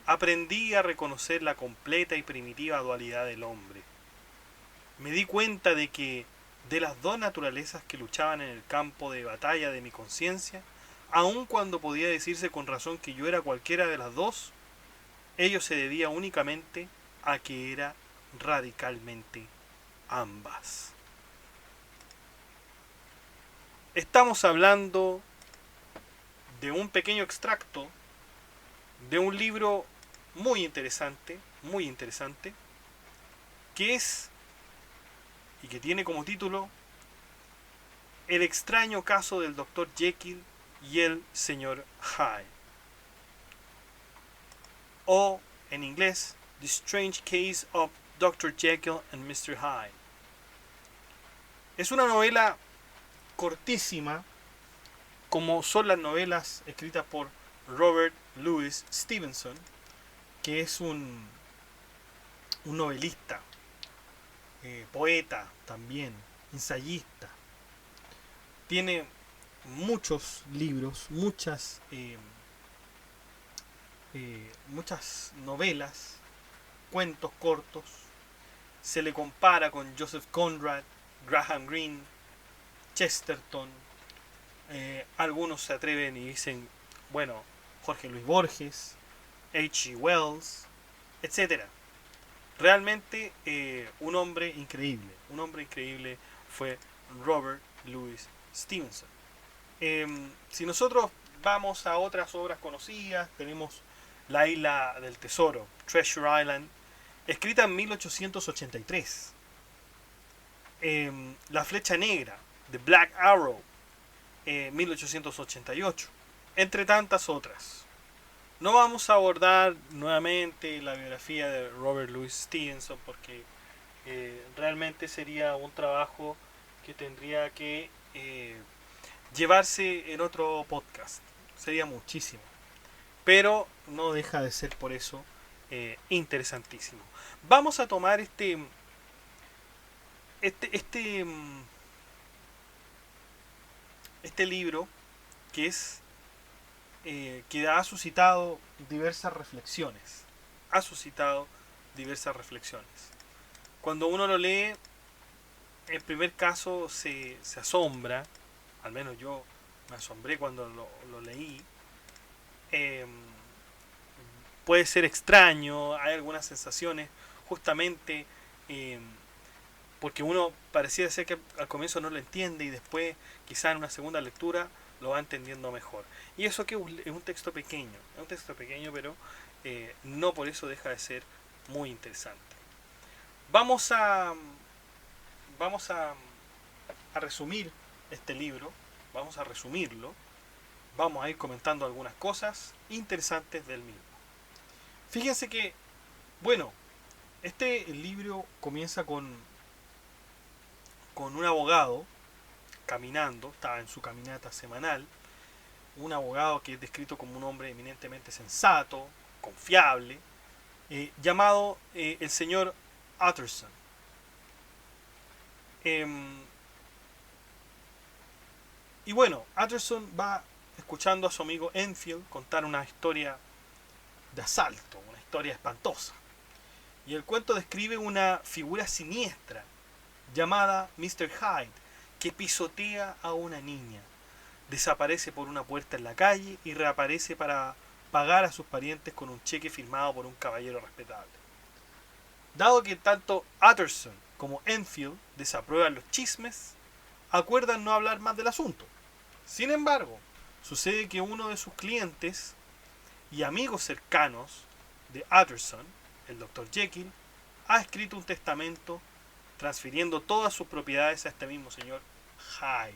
aprendí a reconocer la completa y primitiva dualidad del hombre. Me di cuenta de que de las dos naturalezas que luchaban en el campo de batalla de mi conciencia, aun cuando podía decirse con razón que yo era cualquiera de las dos, ello se debía únicamente a que era radicalmente ambas. Estamos hablando de un pequeño extracto de un libro muy interesante, que es y que tiene como título El extraño caso del Dr. Jekyll y el Sr. Hyde, o en inglés The Strange Case of Dr. Jekyll and Mr. Hyde. Es una novela cortísima, como son las novelas escritas por Robert Louis Stevenson, que es un novelista, poeta también, ensayista. Tiene muchos libros, muchas novelas, cuentos cortos. Se le compara con Joseph Conrad, Graham Greene, Chesterton. Algunos se atreven y dicen, bueno, Jorge Luis Borges, H. G. Wells, etcétera. Realmente un hombre increíble fue Robert Louis Stevenson. Si nosotros vamos a otras obras conocidas, tenemos La Isla del Tesoro, Treasure Island, escrita en 1883. La Flecha Negra, The Black Arrow, 1888, entre tantas otras. No vamos a abordar nuevamente la biografía de Robert Louis Stevenson porque realmente sería un trabajo que tendría que llevarse en otro podcast. Sería muchísimo. Pero no deja de ser por eso interesantísimo. Vamos a tomar este libro que es que ha suscitado diversas reflexiones. Ha suscitado diversas reflexiones. Cuando uno lo lee, en primer caso se asombra, al menos yo me asombré cuando lo leí. Puede ser extraño, hay algunas sensaciones, justamente porque uno pareciera ser que al comienzo no lo entiende y después, quizá en una segunda lectura, lo va entendiendo mejor. Y eso que es un texto pequeño, pero no por eso deja de ser muy interesante. Vamos a resumir este libro, vamos a resumirlo, vamos a ir comentando algunas cosas interesantes del mismo. Fíjense que, bueno, este libro comienza con un abogado caminando, estaba en su caminata semanal, un abogado que es descrito como un hombre eminentemente sensato, confiable, llamado el señor Utterson. Y bueno, Utterson va escuchando a su amigo Enfield contar una historia de asalto, una historia espantosa. Y el cuento describe una figura siniestra llamada Mr. Hyde, que pisotea a una niña, desaparece por una puerta en la calle y reaparece para pagar a sus parientes con un cheque firmado por un caballero respetable. Dado que tanto Utterson como Enfield desaprueban los chismes, acuerdan no hablar más del asunto. Sin embargo, sucede que uno de sus clientes y amigos cercanos de Utterson, el Dr. Jekyll, ha escrito un testamento transfiriendo todas sus propiedades a este mismo señor Hyde.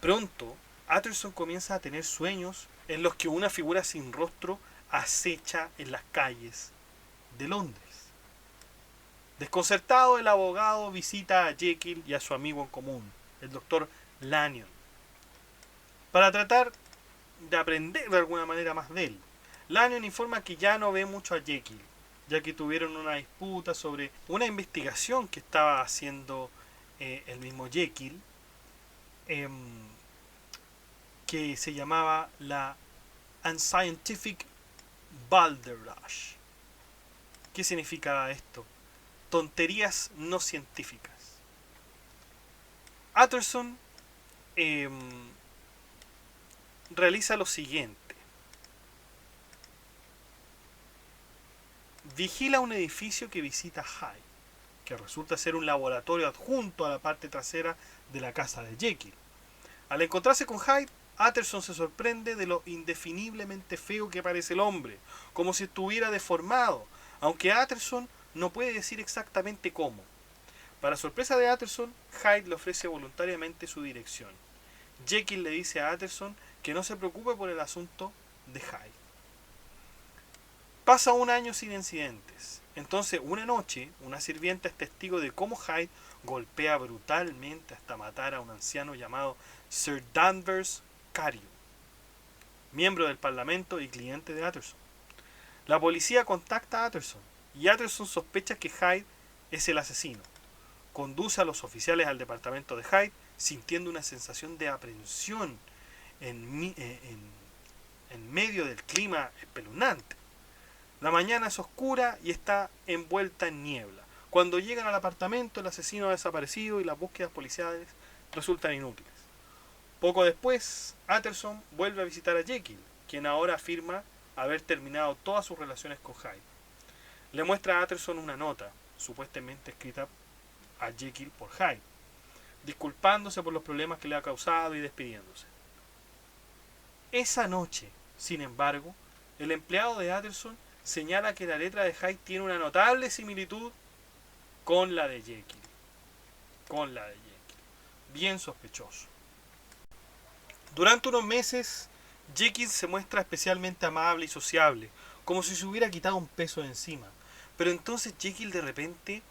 Pronto, Utterson comienza a tener sueños en los que una figura sin rostro acecha en las calles de Londres. Desconcertado, el abogado visita a Jekyll y a su amigo en común, el Dr. Lanyon, para tratar de aprender de alguna manera más de él. Lanyon informa que ya no ve mucho a Jekyll, ya que tuvieron una disputa sobre una investigación que estaba haciendo el mismo Jekyll, que se llamaba la Unscientific Balderdash. ¿Qué significa esto? Tonterías no científicas. Utterson realiza lo siguiente. Vigila un edificio que visita Hyde, que resulta ser un laboratorio adjunto a la parte trasera de la casa de Jekyll. Al encontrarse con Hyde, Utterson se sorprende de lo indefiniblemente feo que parece el hombre, como si estuviera deformado, aunque Utterson no puede decir exactamente cómo. Para sorpresa de Utterson, Hyde le ofrece voluntariamente su dirección. Jekyll le dice a Utterson que no se preocupe por el asunto de Hyde. Pasa un año sin incidentes. Entonces, una noche, una sirvienta es testigo de cómo Hyde golpea brutalmente hasta matar a un anciano llamado Sir Danvers Carew, miembro del Parlamento y cliente de Utterson. La policía contacta a Utterson y Utterson sospecha que Hyde es el asesino. Conduce a los oficiales al departamento de Hyde sintiendo una sensación de aprensión en medio del clima espeluznante. La mañana es oscura y está envuelta en niebla. Cuando llegan al apartamento, el asesino ha desaparecido y las búsquedas policiales resultan inútiles. Poco después, Utterson vuelve a visitar a Jekyll, quien ahora afirma haber terminado todas sus relaciones con Hyde. Le muestra a Utterson una nota, supuestamente escrita a Jekyll por Hyde, disculpándose por los problemas que le ha causado y despidiéndose. Esa noche, sin embargo, el empleado de Utterson señala que la letra de Hyde tiene una notable similitud con la de Jekyll. Bien sospechoso. Durante unos meses, Jekyll se muestra especialmente amable y sociable, como si se hubiera quitado un peso de encima. Pero entonces Jekyll de repente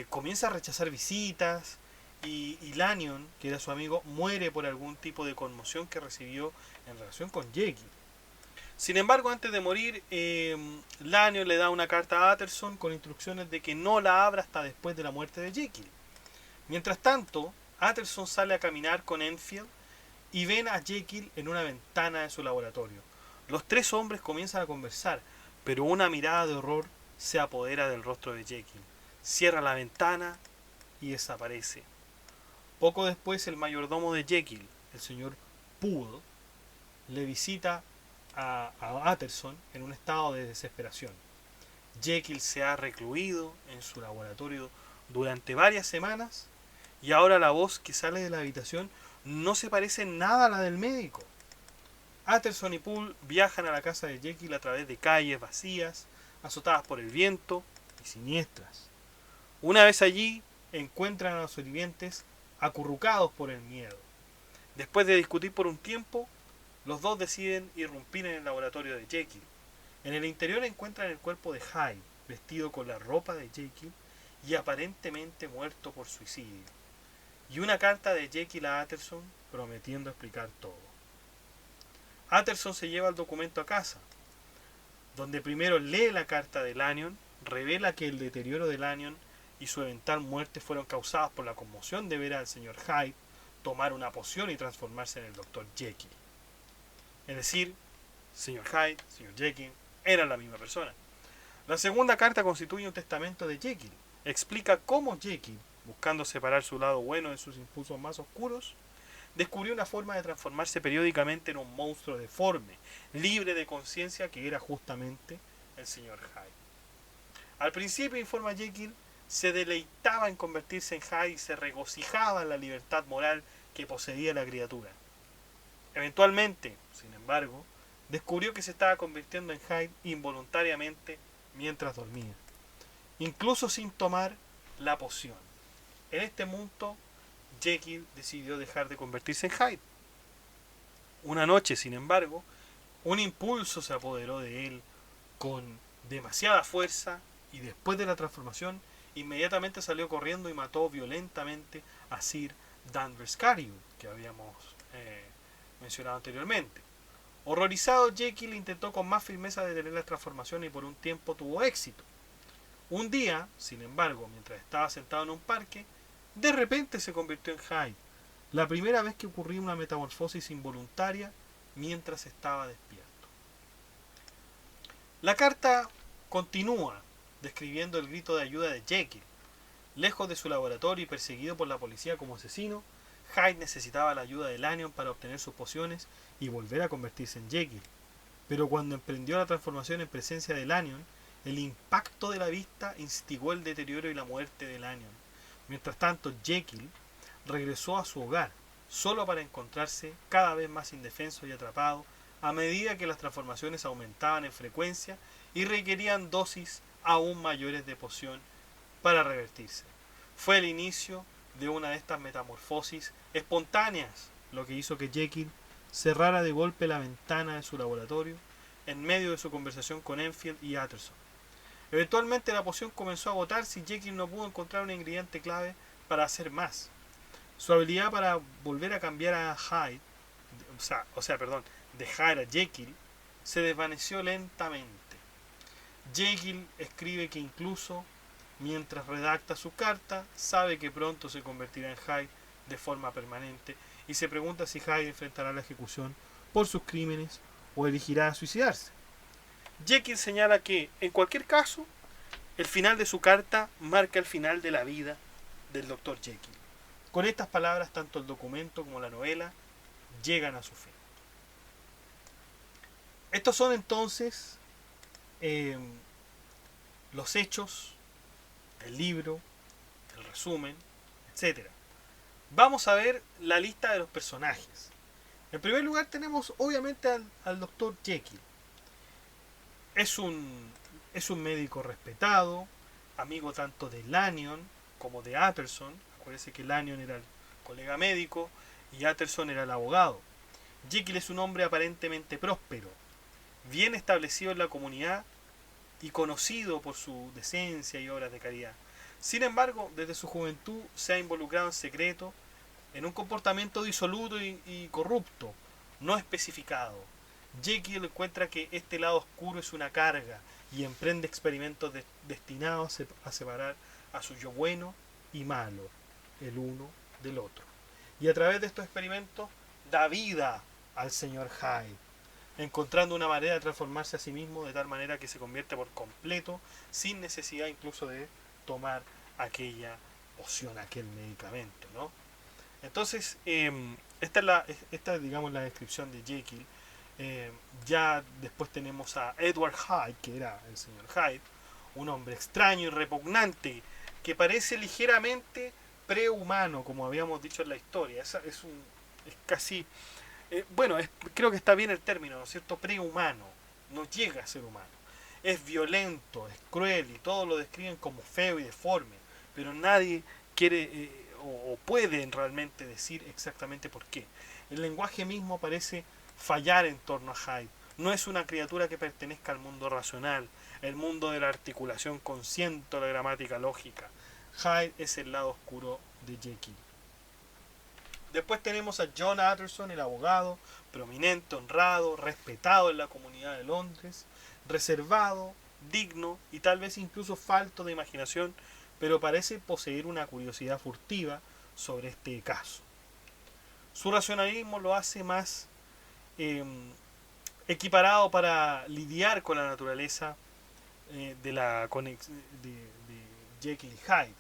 comienza a rechazar visitas y Lanyon, que era su amigo, muere por algún tipo de conmoción que recibió en relación con Jekyll. Sin embargo, antes de morir, Lanyon le da una carta a Utterson con instrucciones de que no la abra hasta después de la muerte de Jekyll. Mientras tanto, Utterson sale a caminar con Enfield y ven a Jekyll en una ventana de su laboratorio. Los tres hombres comienzan a conversar, pero una mirada de horror se apodera del rostro de Jekyll. Cierra la ventana y desaparece. Poco después, el mayordomo de Jekyll, el señor Poole, le visita a Utterson en un estado de desesperación. Jekyll se ha recluido en su laboratorio durante varias semanas y ahora la voz que sale de la habitación no se parece en nada a la del médico. Utterson y Poole viajan a la casa de Jekyll a través de calles vacías, azotadas por el viento y siniestras. Una vez allí, encuentran a los sobrevivientes acurrucados por el miedo. Después de discutir por un tiempo, los dos deciden irrumpir en el laboratorio de Jekyll. En el interior encuentran el cuerpo de Hyde, vestido con la ropa de Jekyll y aparentemente muerto por suicidio, y una carta de Jekyll a Utterson prometiendo explicar todo. Utterson se lleva el documento a casa, donde primero lee la carta de Lanyon, revela que el deterioro de Lanyon y su eventual muerte fueron causadas por la conmoción de ver al señor Hyde tomar una poción y transformarse en el Dr. Jekyll. Es decir, señor Hyde, señor Jekyll, eran la misma persona. La segunda carta constituye un testamento de Jekyll. Explica cómo Jekyll, buscando separar su lado bueno de sus impulsos más oscuros, descubrió una forma de transformarse periódicamente en un monstruo deforme, libre de conciencia, que era justamente el señor Hyde. Al principio, informa Jekyll, se deleitaba en convertirse en Hyde y se regocijaba en la libertad moral que poseía la criatura. Eventualmente, sin embargo, descubrió que se estaba convirtiendo en Hyde involuntariamente mientras dormía, incluso sin tomar la poción. En este punto, Jekyll decidió dejar de convertirse en Hyde. Una noche, sin embargo, un impulso se apoderó de él con demasiada fuerza y después de la transformación, inmediatamente salió corriendo y mató violentamente a Sir Danvers Carew, que habíamos mencionado anteriormente. Horrorizado, Jekyll intentó con más firmeza detener la transformación y por un tiempo tuvo éxito. Un día, sin embargo, mientras estaba sentado en un parque, de repente se convirtió en Hyde, la primera vez que ocurrió una metamorfosis involuntaria mientras estaba despierto. La carta continúa describiendo el grito de ayuda de Jekyll. Lejos de su laboratorio y perseguido por la policía como asesino, Hyde necesitaba la ayuda de Lanyon para obtener sus pociones y volver a convertirse en Jekyll. Pero cuando emprendió la transformación en presencia de Lanyon, el impacto de la vista instigó el deterioro y la muerte de Lanyon. Mientras tanto, Jekyll regresó a su hogar, solo para encontrarse cada vez más indefenso y atrapado a medida que las transformaciones aumentaban en frecuencia y requerían dosis aún mayores de poción para revertirse. Fue el inicio de una de estas metamorfosis espontáneas, lo que hizo que Jekyll cerrara de golpe la ventana de su laboratorio en medio de su conversación con Enfield y Utterson. Eventualmente la poción comenzó a agotarse y Jekyll no pudo encontrar un ingrediente clave para hacer más. Su habilidad para volver a cambiar a Hyde, de Hyde a Jekyll, se desvaneció lentamente. Jekyll escribe que incluso mientras redacta su carta, sabe que pronto se convertirá en Hyde de forma permanente y se pregunta si Hyde enfrentará la ejecución por sus crímenes o elegirá suicidarse. Jekyll señala que, en cualquier caso, el final de su carta marca el final de la vida del Dr. Jekyll. Con estas palabras, tanto el documento como la novela llegan a su fin. Estos son entonces los hechos del libro, el resumen, etc. Vamos a ver la lista de los personajes. En primer lugar tenemos obviamente al Dr. Jekyll. Es un médico respetado, amigo tanto de Lanyon como de Utterson. Acuérdense que Lanyon era el colega médico y Utterson era el abogado. Jekyll es un hombre aparentemente próspero, bien establecido en la comunidad y conocido por su decencia y obras de caridad. Sin embargo, desde su juventud se ha involucrado en secreto en un comportamiento disoluto y corrupto, no especificado. Jekyll encuentra que este lado oscuro es una carga y emprende experimentos destinados a separar a su yo bueno y malo, el uno del otro. Y a través de estos experimentos da vida al señor Hyde, encontrando una manera de transformarse a sí mismo de tal manera que se convierte por completo, sin necesidad incluso de tomar aquella poción, aquel medicamento, ¿no? Entonces, esta es digamos la descripción de Jekyll. Ya después tenemos a Edward Hyde, que era el señor Hyde, un hombre extraño y repugnante, que parece ligeramente prehumano, como habíamos dicho en la historia. Es casi, creo que está bien el término, ¿no es cierto? Prehumano, no llega a ser humano. Es violento, es cruel y todos lo describen como feo y deforme, pero nadie quiere o puede realmente decir exactamente por qué. El lenguaje mismo parece fallar en torno a Hyde. No es una criatura que pertenezca al mundo racional, el mundo de la articulación consciente, la gramática lógica. Hyde es el lado oscuro de Jekyll. Después tenemos a John Utterson, el abogado, prominente, honrado, respetado en la comunidad de Londres, reservado, digno y tal vez incluso falto de imaginación, pero parece poseer una curiosidad furtiva sobre este caso. Su racionalismo lo hace más equiparado para lidiar con la naturaleza de Jekyll y Hyde.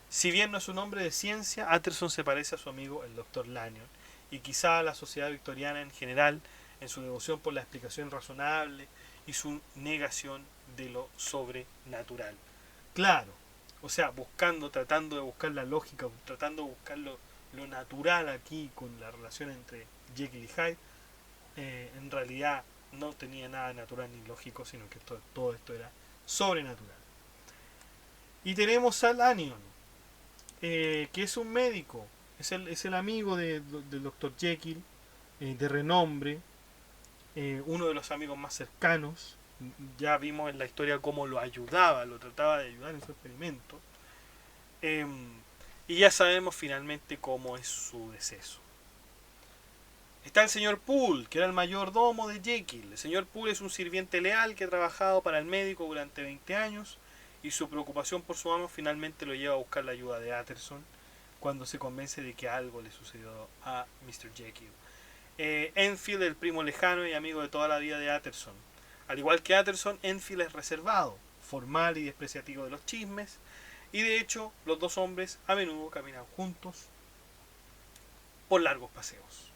Si bien no es un hombre de ciencia, Utterson se parece a su amigo el Dr. Lanyon y quizá a la sociedad victoriana en general en su devoción por la explicación razonable y su negación de lo sobrenatural. Claro, o sea, tratando de buscar la lógica, tratando de buscar lo natural aquí con la relación entre Jekyll y Hyde, en realidad no tenía nada natural ni lógico, sino que todo esto era sobrenatural. Y tenemos a Lanyon, que es un médico, es el amigo del Dr. Jekyll, de renombre, uno de los amigos más cercanos. Ya vimos en la historia cómo lo ayudaba, lo trataba de ayudar en su experimento. Y ya sabemos finalmente cómo es su deceso. Está el señor Poole, que era el mayordomo de Jekyll. El señor Poole es un sirviente leal que ha trabajado para el médico durante 20 años y su preocupación por su amo finalmente lo lleva a buscar la ayuda de Utterson cuando se convence de que algo le sucedió a Mr. Jekyll. Enfield, el primo lejano y amigo de toda la vida de Utterson. Al igual que Utterson, Enfield es reservado, formal y despreciativo de los chismes, y de hecho los dos hombres a menudo caminan juntos por largos paseos.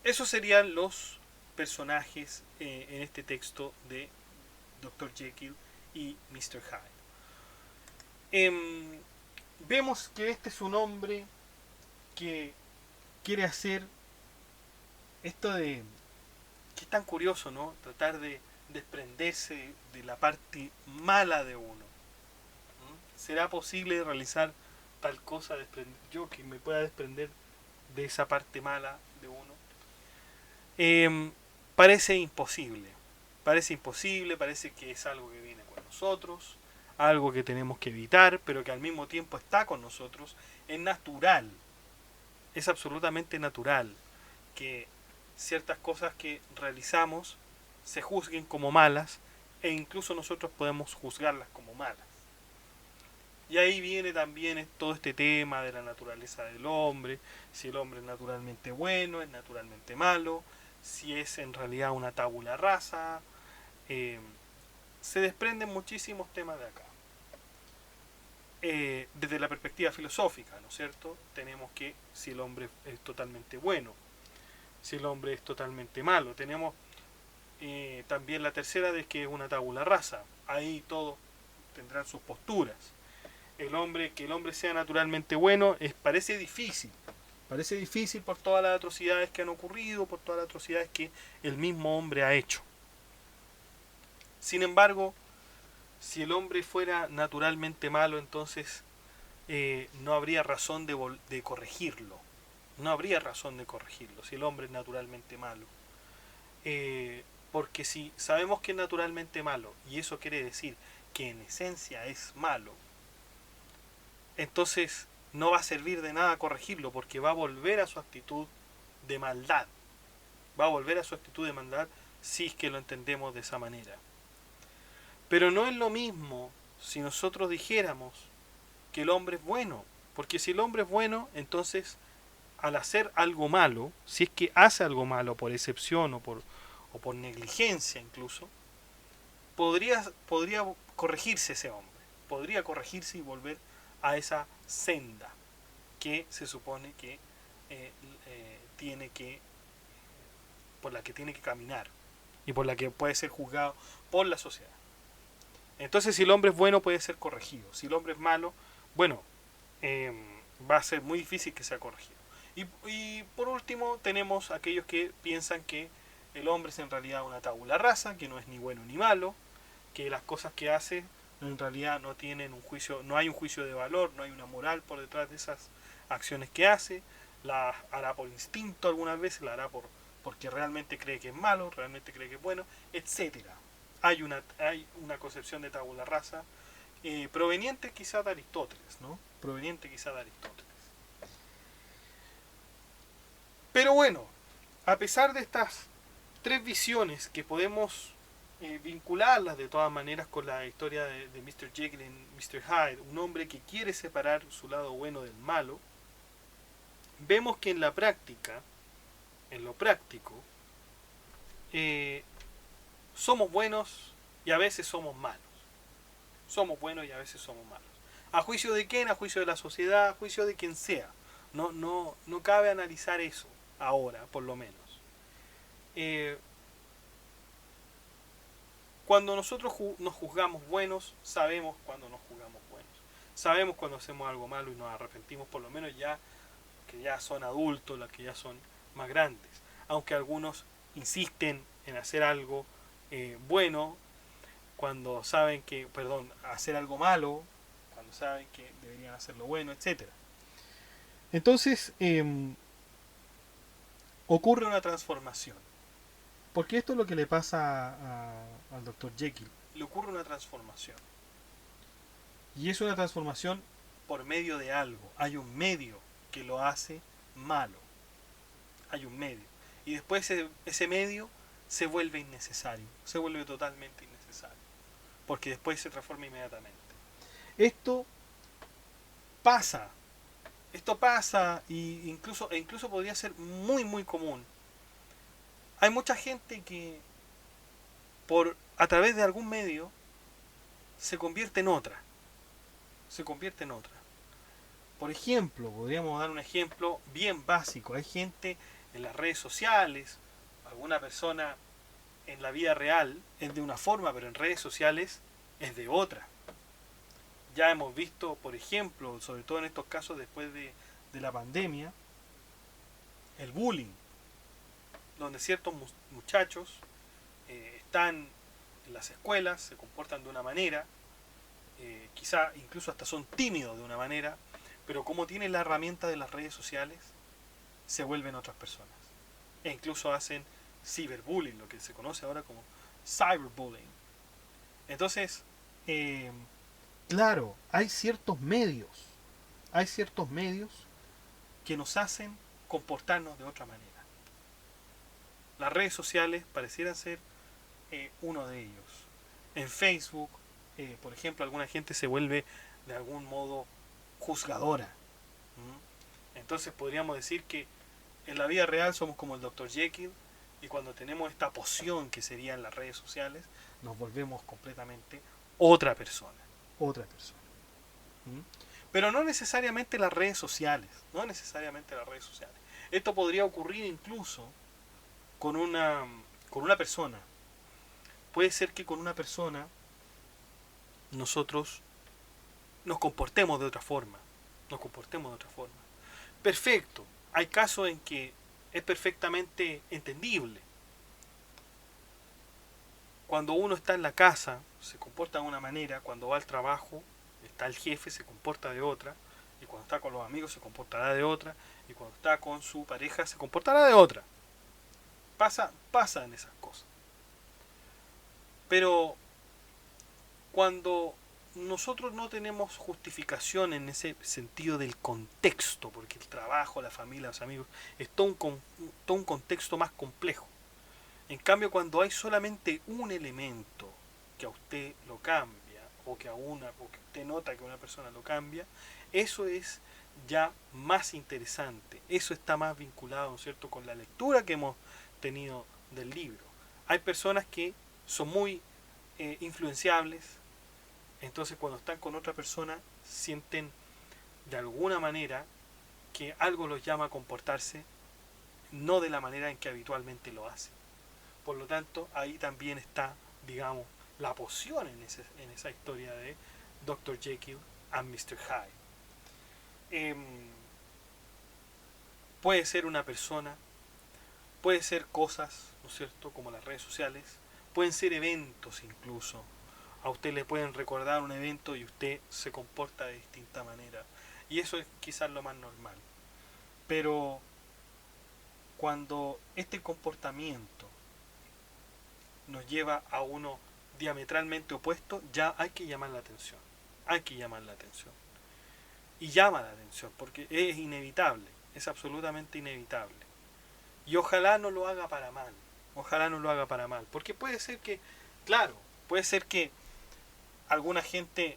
Esos serían los personajes en este texto de Dr. Jekyll y Mr. Hyde. Vemos que este es un hombre que quiere hacer esto de que es tan curioso, ¿no? Tratar de desprenderse de la parte mala de uno. ¿Será posible realizar tal cosa? Yo que me pueda desprender de esa parte mala de uno. Parece imposible. Parece imposible, parece que es algo que viene con nosotros, algo que tenemos que evitar, pero que al mismo tiempo está con nosotros. Es natural, es absolutamente natural que ciertas cosas que realizamos se juzguen como malas e incluso nosotros podemos juzgarlas como malas. Y ahí viene también todo este tema de la naturaleza del hombre, si el hombre es naturalmente bueno, es naturalmente malo, si es en realidad una tabula rasa. Se desprenden muchísimos temas de acá. Desde la perspectiva filosófica, ¿no es cierto? Tenemos que si el hombre es totalmente bueno, si el hombre es totalmente malo. Tenemos también la tercera de que es una tabula rasa. Ahí todos tendrán sus posturas. Que el hombre sea naturalmente bueno parece difícil. Parece difícil por todas las atrocidades que han ocurrido, por todas las atrocidades que el mismo hombre ha hecho. Sin embargo, si el hombre fuera naturalmente malo, entonces no habría razón de corregirlo. No habría razón de corregirlo si el hombre es naturalmente malo. Porque si sabemos que es naturalmente malo, y eso quiere decir que en esencia es malo, entonces no va a servir de nada corregirlo, porque va a volver a su actitud de maldad. Va a volver a su actitud de maldad si es que lo entendemos de esa manera. Pero no es lo mismo si nosotros dijéramos que el hombre es bueno, porque si el hombre es bueno, entonces al hacer algo malo, si es que hace algo malo por excepción o por negligencia incluso, podría corregirse ese hombre, podría corregirse y volver a esa senda que se supone que tiene que por la que tiene que caminar y por la que puede ser juzgado por la sociedad. Entonces, si el hombre es bueno, puede ser corregido. Si el hombre es malo, bueno, va a ser muy difícil que sea corregido. Y por último, tenemos aquellos que piensan que el hombre es en realidad una tabula rasa, que no es ni bueno ni malo, que las cosas que hace en realidad no tienen un juicio, no hay un juicio de valor, no hay una moral por detrás de esas acciones que hace, la hará por instinto algunas veces, la hará porque realmente cree que es malo, realmente cree que es bueno, etcétera. Hay una concepción de tabula rasa proveniente quizá de Aristóteles, ¿no? Proveniente quizá de Aristóteles. Pero bueno, a pesar de estas tres visiones que podemos vincularlas de todas maneras con la historia de Mr. Jekyll y Mr. Hyde, un hombre que quiere separar su lado bueno del malo, vemos que en la práctica, en lo práctico, somos buenos y a veces somos malos. Somos buenos y a veces somos malos. ¿A juicio de quién? A juicio de la sociedad, a juicio de quien sea. No cabe analizar eso ahora, por lo menos. Cuando nosotros nos juzgamos buenos, sabemos cuando nos juzgamos buenos. Sabemos cuando hacemos algo malo y nos arrepentimos, por lo menos ya que ya son adultos, los que ya son más grandes. Aunque algunos insisten en hacer algo bueno cuando saben que, hacer algo malo cuando saben que deberían hacerlo bueno, etcétera. Entonces ocurre una transformación, porque esto es lo que le pasa al Dr. Jekyll. Le ocurre una transformación, y es una transformación por medio de algo. Hay un medio que lo hace malo, hay un medio, y después ese medio se vuelve innecesario, se vuelve totalmente innecesario, porque después se transforma inmediatamente. Esto pasa y incluso podría ser muy muy común. Hay mucha gente que a través de algún medio, se convierte en otra. Se convierte en otra. Por ejemplo, podríamos dar un ejemplo bien básico. Hay gente en las redes sociales, alguna persona en la vida real es de una forma, pero en redes sociales es de otra. Ya hemos visto, por ejemplo, sobre todo en estos casos después de la pandemia, el bullying, donde ciertos muchachos están en las escuelas, se comportan de una manera, quizá incluso hasta son tímidos de una manera, pero como tienen la herramienta de las redes sociales, se vuelven otras personas. E incluso hacen ciberbullying, lo que se conoce ahora como cyberbullying. Entonces, eh, claro, hay ciertos medios que nos hacen comportarnos de otra manera. Las redes sociales parecieran ser uno de ellos. En Facebook, por ejemplo, alguna gente se vuelve de algún modo juzgadora. ¿Mm? Entonces podríamos decir que en la vida real somos como el Dr. Jekyll, y cuando tenemos esta poción que serían las redes sociales, nos volvemos completamente otra persona. Otra persona. ¿Mm? Pero no necesariamente las redes sociales. No necesariamente las redes sociales. Esto podría ocurrir incluso con una persona. Puede ser que con una persona nosotros nos comportemos de otra forma. Nos comportemos de otra forma. Perfecto. Hay casos en que es perfectamente entendible. Cuando uno está en la casa, se comporta de una manera, cuando va al trabajo, está el jefe, se comporta de otra, y cuando está con los amigos se comportará de otra, y cuando está con su pareja se comportará de otra. Pasan esas cosas. Pero cuando nosotros no tenemos justificación en ese sentido del contexto, porque el trabajo, la familia, los amigos, es todo un contexto más complejo. En cambio, cuando hay solamente un elemento que a usted lo cambia, o que usted nota que una persona lo cambia, eso es ya más interesante. Eso está más vinculado, ¿no es cierto?, con la lectura que hemos tenido del libro. Hay personas que son muy influenciables, entonces cuando están con otra persona sienten de alguna manera que algo los llama a comportarse no de la manera en que habitualmente lo hacen. Por lo tanto, ahí también está, digamos, la poción en esa historia de Dr. Jekyll and Mr. Hyde. Puede ser una persona, puede ser cosas, ¿no es cierto?, como las redes sociales, pueden ser eventos incluso. A usted le pueden recordar un evento y usted se comporta de distinta manera. Y eso es quizás lo más normal. Pero cuando este comportamiento nos lleva a uno diametralmente opuesto, ya hay que llamar la atención. Hay que llamar la atención. Y llama la atención, porque es inevitable, es absolutamente inevitable. Y ojalá no lo haga para mal. Ojalá no lo haga para mal. Porque puede ser que, claro, puede ser que alguna gente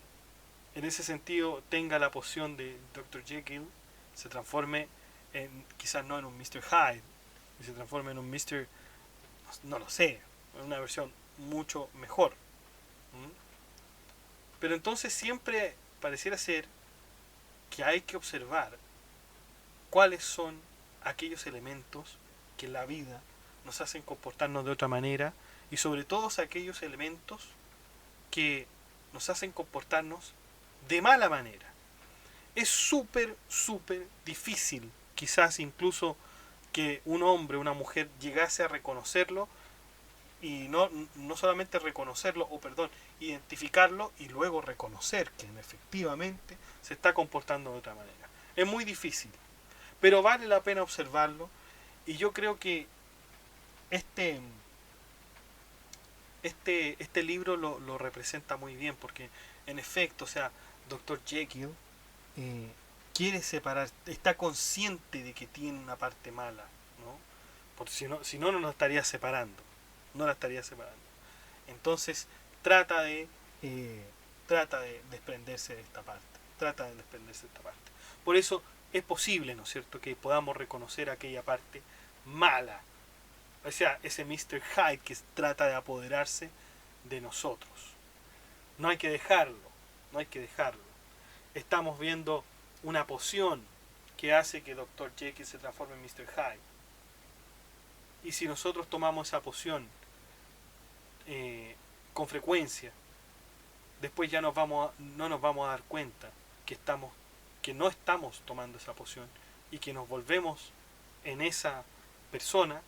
en ese sentido tenga la poción de Dr. Jekyll, se transforme en, quizás no en un Mr. Hyde, y se transforme en un Mr. no lo sé, en una versión mucho mejor. ¿Mm? Pero entonces siempre pareciera ser que hay que observar cuáles son aquellos elementos que en la vida nos hacen comportarnos de otra manera, y sobre todo aquellos elementos que nos hacen comportarnos de mala manera. Es súper difícil, quizás incluso que un hombre, una mujer llegase a reconocerlo, y no solamente reconocerlo, identificarlo y luego reconocer que efectivamente se está comportando de otra manera. Es muy difícil, pero vale la pena observarlo, y yo creo que este libro lo representa muy bien, porque en efecto, o sea, Dr. Jekyll quiere separar, está consciente de que tiene una parte mala, ¿no? Porque si no nos estaría separando, no la estaría separando. Entonces eh, trata de desprenderse de esta parte. Por eso es posible, ¿no es cierto?, que podamos reconocer aquella parte mala O sea, ese Mr. Hyde que trata de apoderarse de nosotros. No hay que dejarlo, no hay que dejarlo. Estamos viendo una poción que hace que Dr. Jekyll se transforme en Mr. Hyde. Y si nosotros tomamos esa poción con frecuencia, después ya no nos vamos a dar cuenta que no estamos tomando esa poción y que nos volvemos en esa persona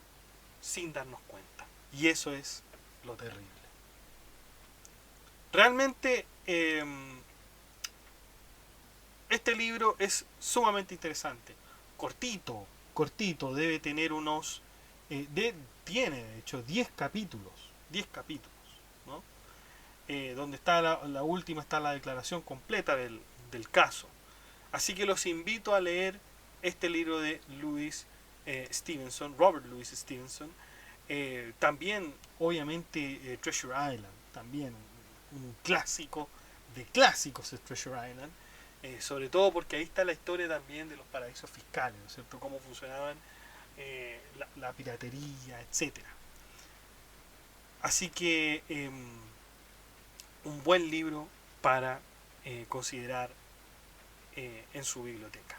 sin darnos cuenta. Y eso es lo terrible. Realmente este libro es sumamente interesante. Cortito, debe tener unos... tiene de hecho 10 capítulos. 10 capítulos, ¿no? Donde está la última, está la declaración completa del caso. Así que los invito a leer este libro de Robert Louis Stevenson. También, obviamente, Treasure Island, también un clásico de clásicos es Treasure Island. Sobre todo porque ahí está la historia también de los paraísos fiscales, ¿no es cierto? Cómo funcionaban la piratería, etcétera. Así que un buen libro para considerar en su biblioteca.